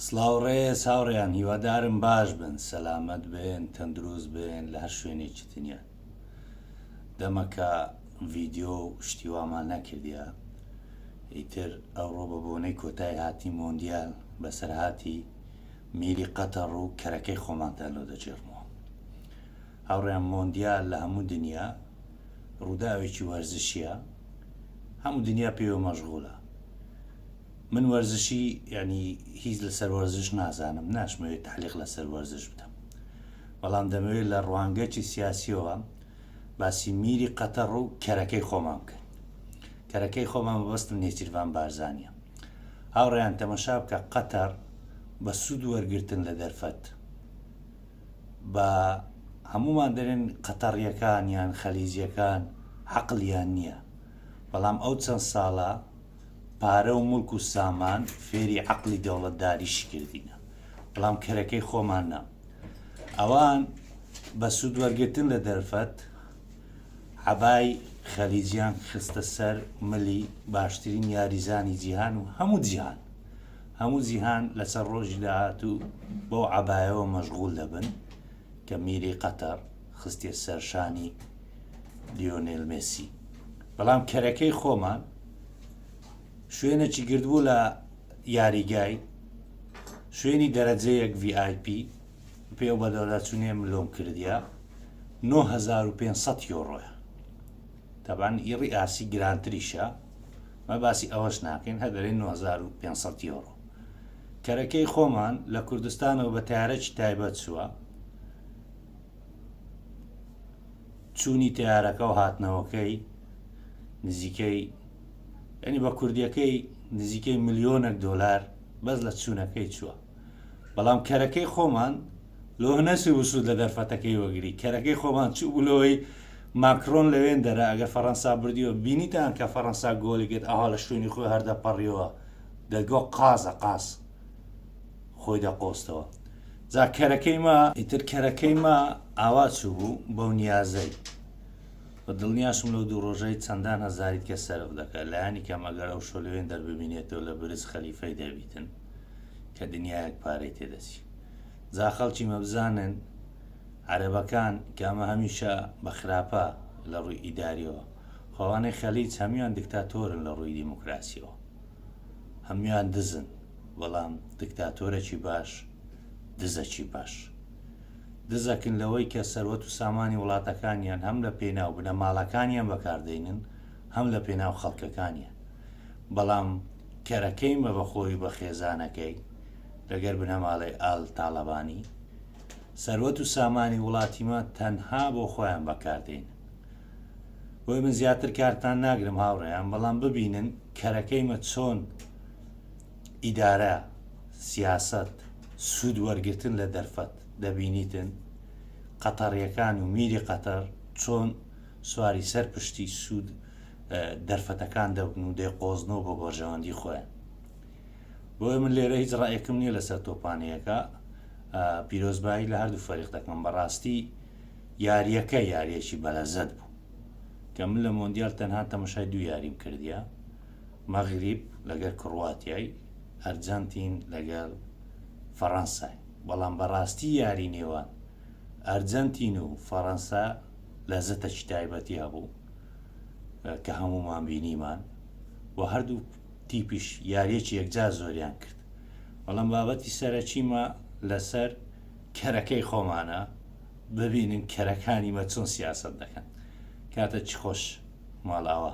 سلااوڕێ ساوڕێیان هیوادارم باش بن، سەلامەت بن، تەندروست بن لە هەر شوێنێکی دنیا. دەمەکە ڤیددیۆ و شتیوامان نەکردیە ئیتر ئەوڕۆ بە بۆنەی کۆتای هاتی مۆندیال بەسەرهاتی میری قەتەڕ و کەرەکەی خۆمانتان لۆ دەجێڕمەوە. هاوڕێیان مۆندیال لە هەموو دنیا ڕووداوێکی وەرزشیە، هەموو دنیا پێوە مەشغوڵە. من وەرزشی ینی هیچ لەسەر وەرزش نازانم، ناشمەوێت تحلیق لەسەر وەرزش بدەم، بەڵام دەمەوێت لە ڕوانگەکی سیاسیەوە باسی میری قەتەڕ و کەرەکەی خۆمان بکەین. کەرەکەی خۆمان بەبەستم نێچیروان بارزانیە. هاوڕێیان تەمەشا بکە قەتەر بە سوود وەرگرتن لە دەرفەت، بە هەمومان دەرێن قەتەڕیەکان یان خەلیجیەکان عەقڵیان نییە، بەڵام ئەو چەند ساڵە پارە و مولک و سامان فێری عەقڵی دەوڵەتداریشی کردینە، بەڵام کەرەکەی خۆمان نا. ئەوان بە سوود وەرگرتن لە دەرفەت عەبای خەلیجیان خستە سەر ملی باشترین یاریزانی جیهان و هەموو جیهان لەسەر ڕۆژی داهاتوو بەو عەبایەوە مەشغوڵ دەبن کە میری قەتەر خستێ سەر شانی لیۆنێل مێسی. بەڵام کەرەکەی خۆمان شوێنێکی گردبوو لە یاریگای، شوێنی دەرەجەیەک VIP پێو بەدەوڵەتچوونێ ملۆم کردیە 9500 یۆڕۆیە. تەبان ئیڕی ئاسی گرانتریشە، مە باسی ئەوەش ناکەین، هەدەرێن 9500 یۆڕۆ. کەرەکەی خۆمان لە کوردستانەوە بە تیارەکی تایبەت چووە، چوونی تیارەکە و هاتنەوەکەی نزیکەی ینی بە کوردیەکەی نزیکەی ملیۆنێک دۆلار بەس لە چوونەکەی چووە. بەڵام کەرەکەی خۆمان لۆ نەسی وسود لە دەرفەتەکەی وەگری. کەرەکەی خۆمان چوو بلەوەی ماکرۆن لەوێن دەرە ئەگەر فەڕەنسا بردیەوە بینیتان کە فەڕەنسا گۆڵیگەت ئاها لە شوێنی خۆی هەردەپەڕیەوە دەگۆ قازە خۆی دەقۆستەوە. جا کەرەکەی ما ئیتر کەرەکەی ما ئاوا چوو بوو بەو نیازەی. بە دڵنیاشم لەو دوو ڕۆژەی چەندان هەزاریت کە سەرف دەکات لایانی کەم ئەگەر ئەو شۆ لەوێن دەرببینێتەوە لە برز خەلیفەی دەبیتن کە دنیایەک پارەی تێدەچی. جا خەڵکی مەبزانن عەرەبەکان کە ئەمە هەمیشە بە خراپە لە ڕووی ئیداریەوە، خۆوانەی خەلیج هەمویان دیکتاتۆرن لە ڕووی دیموکراسیەوە، هەمویان دزن، بەڵام دیکتاتۆرێکی باش دزەکی باش. دزەکن لەوەی کە سەروەت و سامانی وڵاتەکانیان هەم لە پێناو بنەماڵەکانیان بەکاردێنن، هەم لە پێناو خەڵکەکانیان. بەڵام کەرەکەی مە بەخۆی بە خێزانەکەی لەگەر بنەماڵی ئال تاڵەبانی سەروەت و سامانی وڵاتیمە تەنها بۆ خۆیان بەکاردێن. بۆی من زیاتر کارتان ناگرم هاوڕێیان، بەڵام ببینن کەرەکەی مە چۆن ئیدارە، سیاسەت، سوود وەرگرتن لە دەرفەت دەبینیتن. قەتەڕیەکان و میری قەتەر چۆن سواری سەر پشتی سوود دەرفەتەکان دەبن و دەیقۆزنەوە بۆ بەرژەوەندی خۆیان. بۆیە من لێرە هیچ ڕائێکم نییە لەسەر تۆپانیەکە، پیرۆزبایی لە هەردوو فەریق دەکەم. بەڕاستی یاریەکە یاریەکی بەلەزەت بوو کە من لە مۆندیال تەنها تەمەشای دوو یاریم کردیە، مەغریب لەگەر کڕواتیای، ئەرجەنتین لەگەڵ فەڕەنسای. بەڵام بەڕاستی یاری نێوان ئەرجەنتین و فەڕەنسا لەزەتێکی تایبەتی هەبوو کە هەموومان بینیمان، و هەردوو تیپیش یاریەکی یەکجا زۆریان کرد. بەڵام بابەتی سەرەکیمە لەسەر کەرەکەی خۆمانە، ببینن کەرەکانی مە چۆن سیاسەت دەکەن. کاتە چی خۆش ماڵاوە.